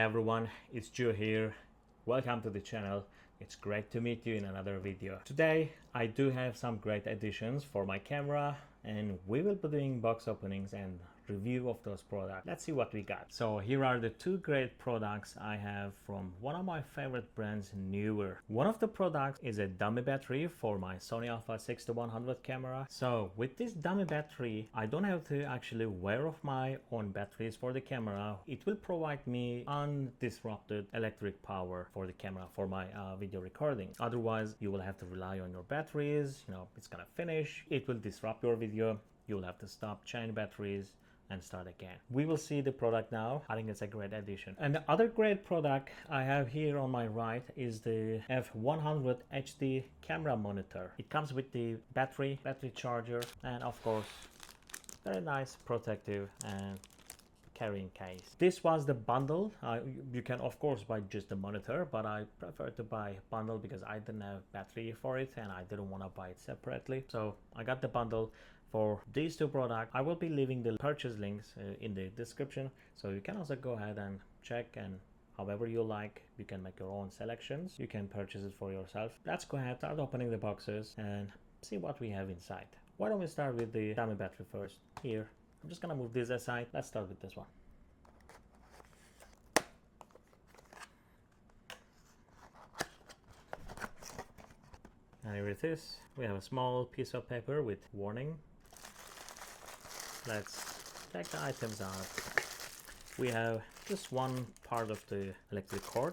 everyone, it's Joe here. Welcome to the channel. It's great to meet you in another video. Today I do have some great additions for my camera and we will be doing box openings and review of those products. Let's see what we got. So here are the two great products I have from one of my favorite brands, Neewer. One of the products is a dummy battery for my Sonyalpha 60-100 camera. So with this dummy battery, I don't have to actually wear off my own batteries for the camera. It will provide me undisrupted electric power for the camera for my video recording. Otherwise, you will have to rely on your batteries. It's gonna finish. It will disrupt your video. You'll have to stop, change batteries, and start again. We will see the product now. I think it's a great addition. And the other great product I have here on my right is the F100 HD camera monitor. It comes with the battery charger, and of course, very nice protective and carrying case. This was the bundle. You can of course buy just the monitor, but I prefer to buy a bundle because I didn't have battery for it and I didn't want to buy it separately. So I got the bundle for these two products. I will be leaving the purchase links in the description, so you can also go ahead and check, and however you like, you can make your own selections. You can purchase it for yourself. Let's go ahead, start opening the boxes and see what we have inside. Why don't we start with the dummy battery first? Here, I'm just gonna move this aside. Let's start with this one. And here it is. We have a small piece of paper with warning. Let's take the items out. We have just one part of the electric cord,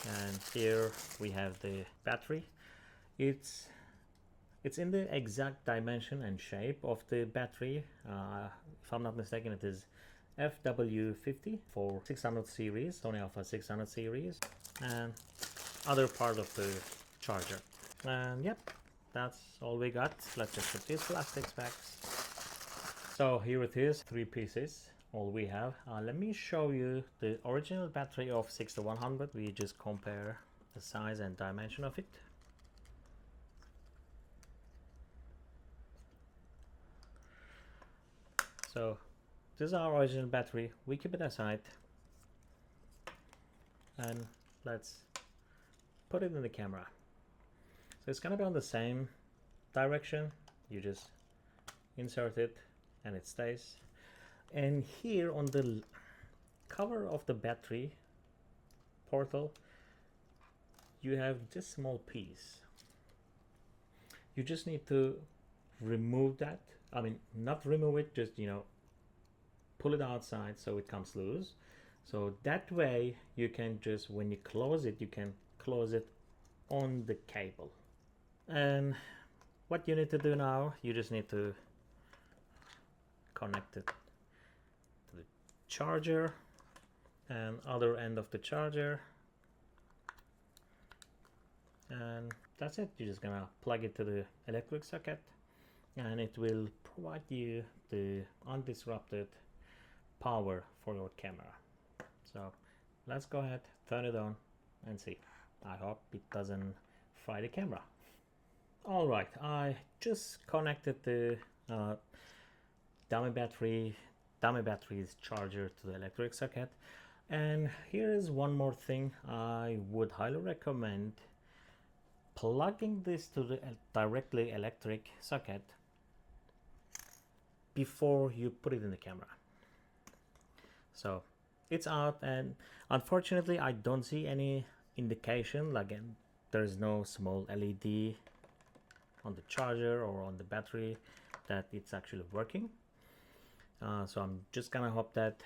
and here we have the battery. It's in the exact dimension and shape of the battery. If I'm not mistaken, it is FW50 for 600 series, Sonyalpha 600 series, and other part of the charger. And yep, that's all we got. Let's just put these plastics back. So here it is, three pieces, all we have. Let me show you the original battery of 60-100. We just compare the size and dimension of it. So this is our original battery. We keep it aside and let's put it in the camera. So it's gonna be on the same direction. You just insert it and it stays. And here on the cover of the battery portal, you have this small piece. You just need to remove that. I mean, not remove it, just pull it outside so it comes loose. So that way you can just, when you close it, you can close it on the cable. And what you need to do now, you just need to connect it to the charger and other end of the charger, and that's it. You're just gonna plug it to the electric socket and it will provide you the undisrupted power for your camera. So let's go ahead, turn it on and see. I hope it doesn't fry the camera. All right, I just connected the dummy battery's charger to the electric socket, and here is one more thing. I would highly recommend plugging this to the directly electric socket before you put it in the camera. So it's out, and unfortunately I don't see any indication, like there's no small LED on the charger or on the battery that it's actually working. So I'm just gonna hope that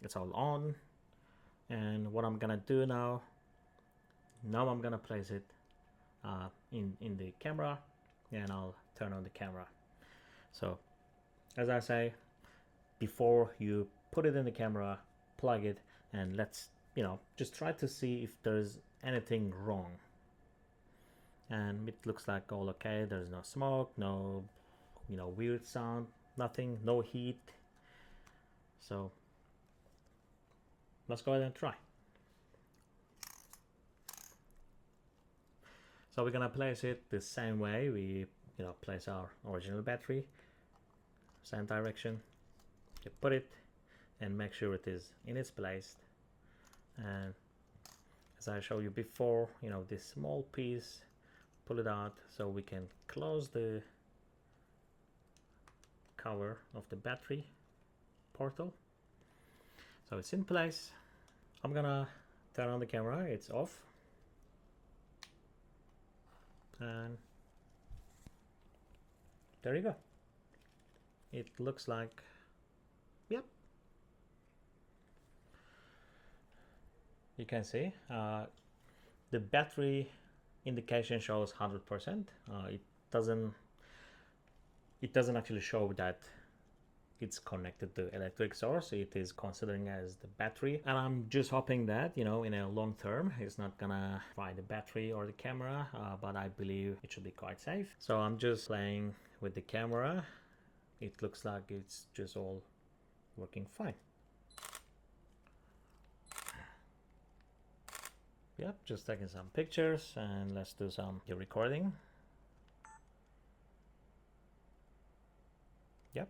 it's all on. And what I'm gonna do now I'm gonna place it in the camera, and I'll turn on the camera. So as I say, before you put it in the camera, plug it, and let's just try to see if there's anything wrong. And it looks like all okay. There's no smoke, no weird sound, nothing, no heat. So let's go ahead and try. So we're gonna place it the same way we place our original battery, same direction. You put it and make sure it is in its place And as I showed you before, you know, this small piece, pull it out so we can close the cover of the battery portal. So it's in place. I'm gonna turn on the camera, it's off. And there you go. It looks like, yep. You can see the battery indication shows 100%. It doesn't actually show that it's connected to electric source. It is considering as the battery, and I'm just hoping that, you know, in a long term it's not gonna fry the battery or the camera, but I believe it should be quite safe. So I'm just playing with the camera. It looks like it's just all working fine. Yep, just taking some pictures, and let's do some recording. Yep.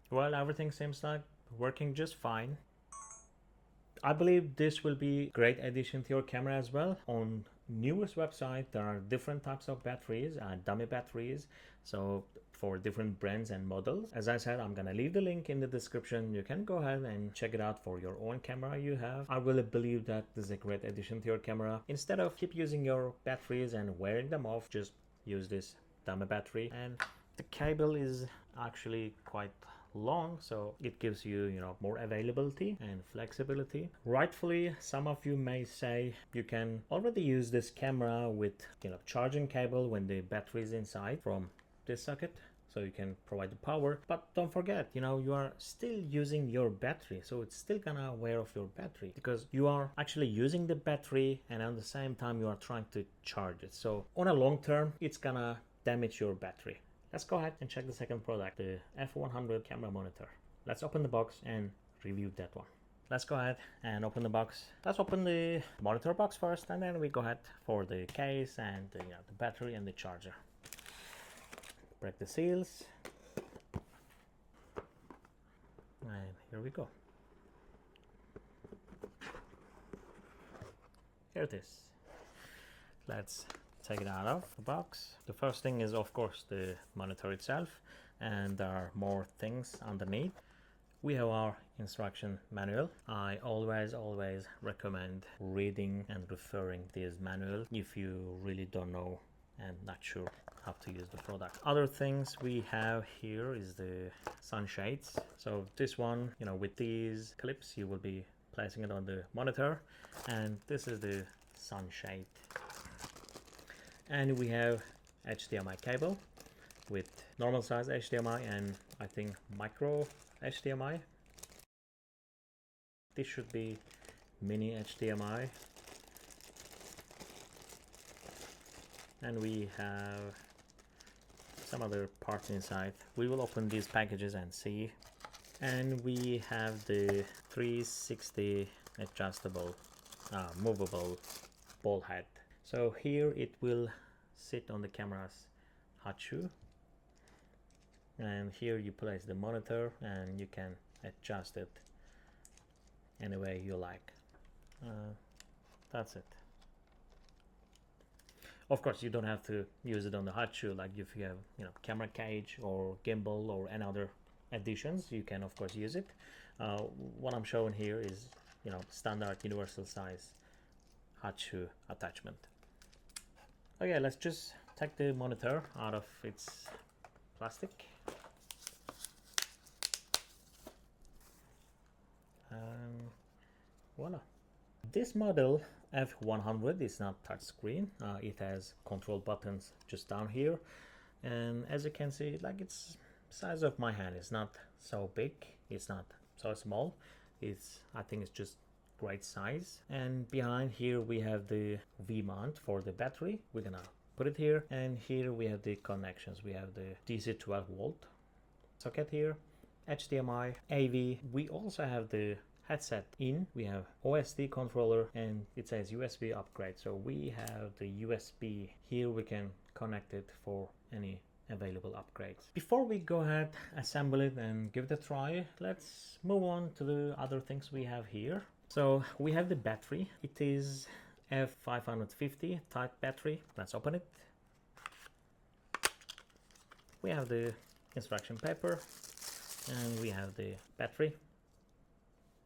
Well, everything seems like working just fine. I believe this will be a great addition to your camera as well. On Neewer's website, there are different types of batteries, dummy batteries, so for different brands and models. As I said, I'm gonna leave the link in the description. You can go ahead and check it out for your own camera you have. I really believe that this is a great addition to your camera. Instead of keep using your batteries and wearing them off, just use this dummy battery. And the cable is actually quite long, so it gives you, you know, more availability and flexibility. Rightfully, some of you may say you can already use this camera with, you know, charging cable when the battery is inside from this socket, so you can provide the power. But don't forget, you know, you are still using your battery, so it's still gonna wear off your battery because you are actually using the battery and at the same time you are trying to charge it. So on a long term, it's gonna damage your battery. Let's go ahead and check the second product, the F100 camera monitor. Let's open the box and review that one. Let's go ahead and open the box. Let's open the monitor box first, and then we go ahead for the case and the battery and the charger. Break the seals. And here we go. Here it is. Let's take it out of the box. The first thing is, of course, the monitor itself, and there are more things underneath. We have our instruction manual. I always recommend reading and referring this manual if you really don't know and not sure how to use the product. Other things we have here is the sunshades. So this one, you know, with these clips you will be placing it on the monitor, and this is the sunshade. And we have HDMI cable with normal size HDMI and I think micro HDMI. This should be mini HDMI. And we have some other parts inside. We will open these packages and see. And we have the 360 adjustable, movable ball head. So here it will sit on the camera's hot shoe, and here you place the monitor and you can adjust it any way you like. That's it. Of course, you don't have to use it on the hot shoe, like if you have, you know, camera cage or gimbal or any other additions, you can of course use it. What I'm showing here is, you know, standard universal size hot shoe attachment. Okay, let's just take the monitor out of its plastic. Voila. This model F100 is not touchscreen. It has control buttons just down here, and as you can see, like, it's size of my hand. It's not so big, it's not so small. I think it's just great size. And behind here we have the V mount for the battery. We're gonna put it here, and here we have the connections. We have the DC 12 volt socket here, HDMI, AV. We also have the headset in. We have OSD controller, and it says USB upgrade, so we have the USB here. We can connect it for any available upgrades. Before we go ahead, assemble it and give it a try, let's move on to the other things we have here. So we have the battery. It is F550 type battery. Let's open it. We have the instruction paper and we have the battery.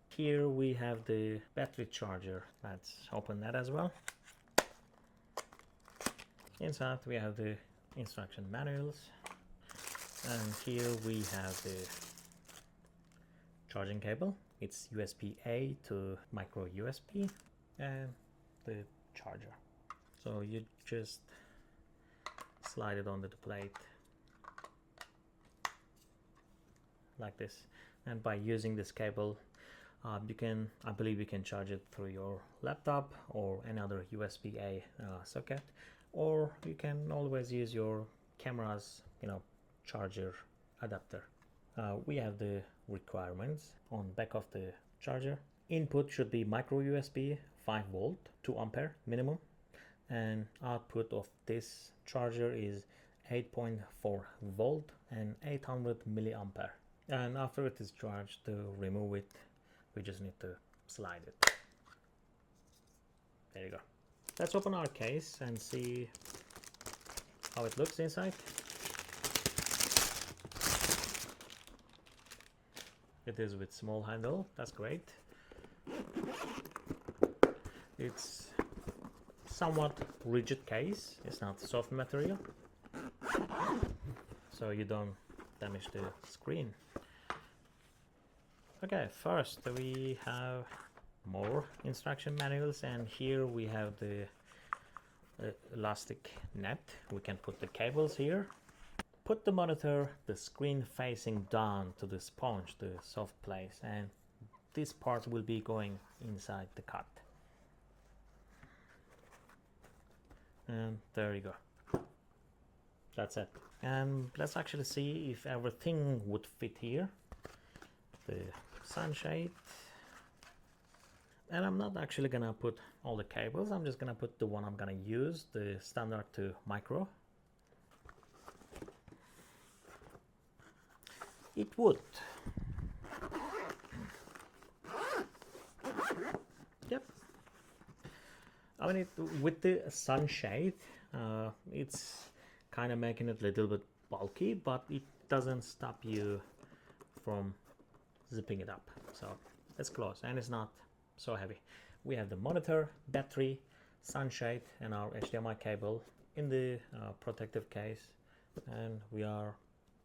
Here we have the battery charger. Let's open that as well. Inside we have the instruction manuals, and here we have the charging cable. It's USB-A to micro USB, and the charger. So you just slide it onto the plate like this, and by using this cable I believe you can charge it through your laptop or another USB-A socket, or you can always use your camera's charger adapter. We have the requirements on back of the charger. Input should be micro USB 5 volt 2 ampere minimum, and output of this charger is 8.4 volt and 800 milliampere. And after it is charged, to remove it we just need to slide it. There you go. Let's open our case and see how it looks inside. It is with small handle, that's great. It's somewhat rigid case, it's not soft material, so you don't damage the screen. Okay, first we have more instruction manuals, and here we have the elastic net. We can put the cables here. Put the monitor, the screen facing down to the sponge, the soft place, and this part will be going inside the cut. And there you go. That's it. And let's actually see if everything would fit here. The sunshade. And I'm not actually gonna put all the cables, I'm just gonna put the one I'm gonna use, the standard to micro. It would. Yep. I mean, with the sunshade, it's kind of making it a little bit bulky, but it doesn't stop you from zipping it up. So it's close and it's not so heavy. We have the monitor, battery, sunshade, and our HDMI cable in the protective case, and we are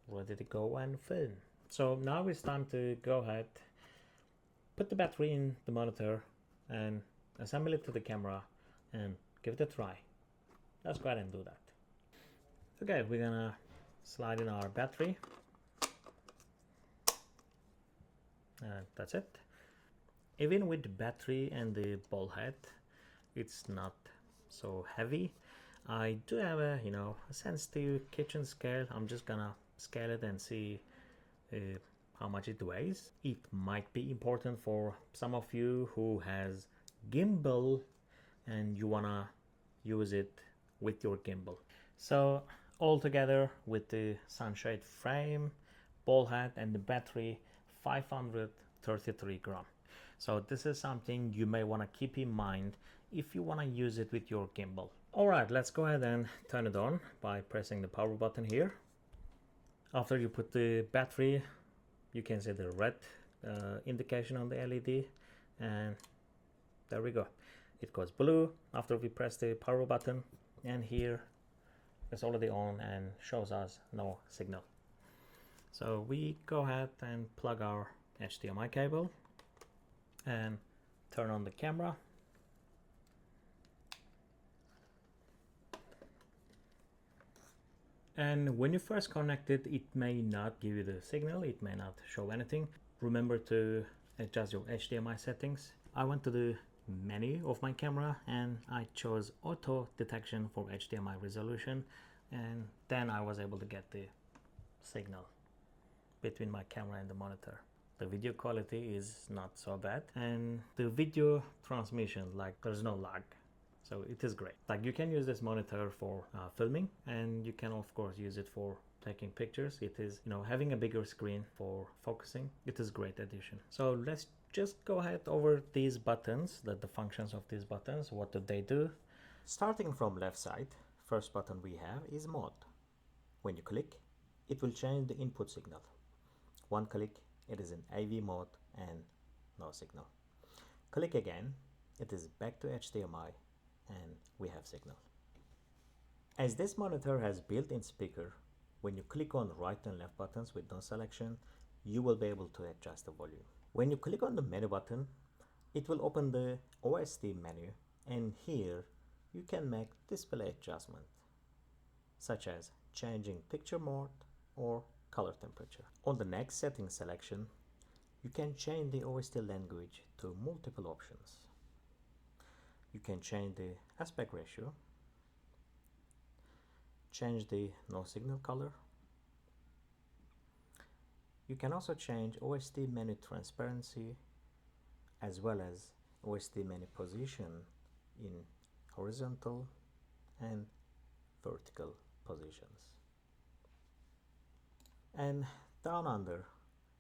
ready to go and film. So now it's time to go ahead, put the battery in the monitor and assemble it to the camera and give it a try. Let's go ahead and do that. Okay, we're gonna slide in our battery, and that's it. Even with the battery and the ball head, it's not so heavy. I do have a sensitive kitchen scale. I'm just gonna scale it and see how much it weighs. It might be important for some of you who has gimbal and you wanna use it with your gimbal. So altogether, with the sunshade frame, ball head, and the battery, 533 grams. So this is something you may want to keep in mind if you want to use it with your gimbal. Alright, let's go ahead and turn it on by pressing the power button here. After you put the battery, you can see the red indication on the LED, and there we go. It goes blue after we press the power button, and here it's already on and shows us no signal. So we go ahead and plug our HDMI cable and turn on the camera. And when you first connect it, it may not give you the signal, it may not show anything. Remember to adjust your HDMI settings. I went to the menu of my camera and I chose auto detection for HDMI resolution, and then I was able to get the signal between my camera and the monitor. The video quality is not so bad, and the video transmission, like, there's no lag, so it is great. Like, you can use this monitor for filming, and you can of course use it for taking pictures. It is, having a bigger screen for focusing. It is a great addition. So let's just go ahead over these buttons, the functions of these buttons. What do they do? Starting from left side, first button we have is mode. When you click, it will change the input signal. One click, it is in AV mode and no signal. Click again, it is back to HDMI and we have signal. As this monitor has built-in speaker, when you click on right and left buttons with no selection, you will be able to adjust the volume. When you click on the menu button, it will open the OSD menu, and here you can make display adjustment, such as changing picture mode or color temperature. On the next setting selection, you can change the OSD language to multiple options. You can change the aspect ratio, change the no signal color. You can also change OSD menu transparency as well as OSD menu position in horizontal and vertical positions. And down under,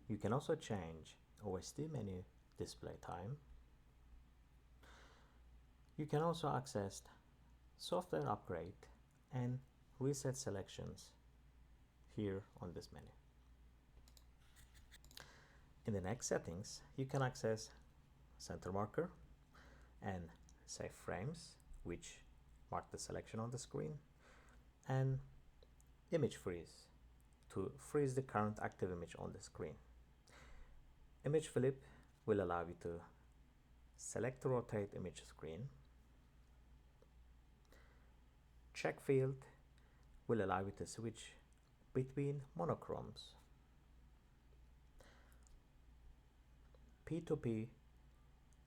you can also change OSD menu display time. You can also access software upgrade and reset selections here on this menu. In the next settings, you can access center marker and save frames, which mark the selection on the screen, and image freeze to freeze the current active image on the screen. Image flip will allow you to select to rotate image screen. Check field will allow you to switch between monochromes. P2P,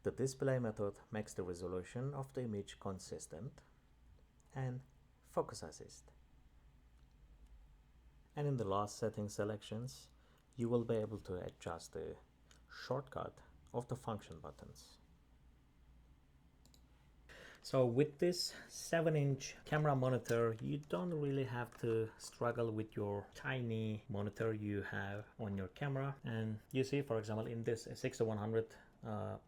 the display method, makes the resolution of the image consistent, and focus assist. And in the last setting selections, you will be able to adjust the shortcut of the function buttons. So with this 7-inch camera monitor, you don't really have to struggle with your tiny monitor you have on your camera. And you see, for example, in this 6100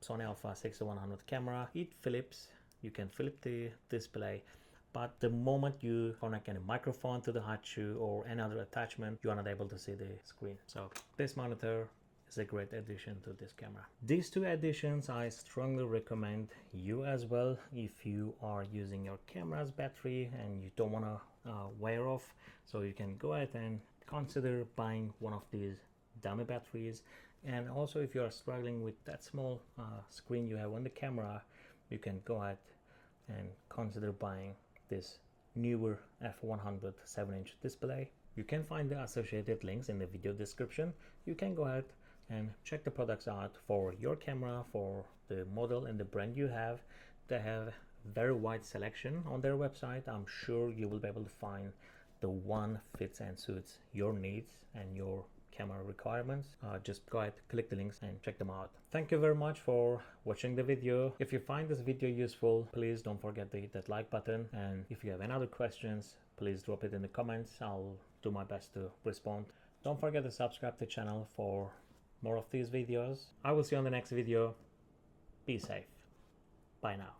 Sonyalpha 6100 camera, it flips. You can flip the display, but the moment you connect any microphone to the hot shoe or any other attachment, you are not able to see the screen. So this monitor is a great addition to this camera. These two additions I strongly recommend you as well if you are using your camera's battery and you don't want to wear off. So you can go ahead and consider buying one of these dummy batteries. And also if you are struggling with that small screen you have on the camera, you can go ahead and consider buying this Neewer F100 7-inch display. You can find the associated links in the video description. You can go ahead and check the products out for your camera, for the model and the brand you have. They have very wide selection on their website. I'm sure you will be able to find the one fits and suits your needs and your camera requirements. Just go ahead, click the links and check them out. Thank you very much for watching the video. If you find this video useful, please don't forget to hit that like button. And if you have any other questions, please drop it in the comments. I'll do my best to respond. Don't forget to subscribe to the channel for more of these videos. I will see you on the next video. Be safe. Bye now.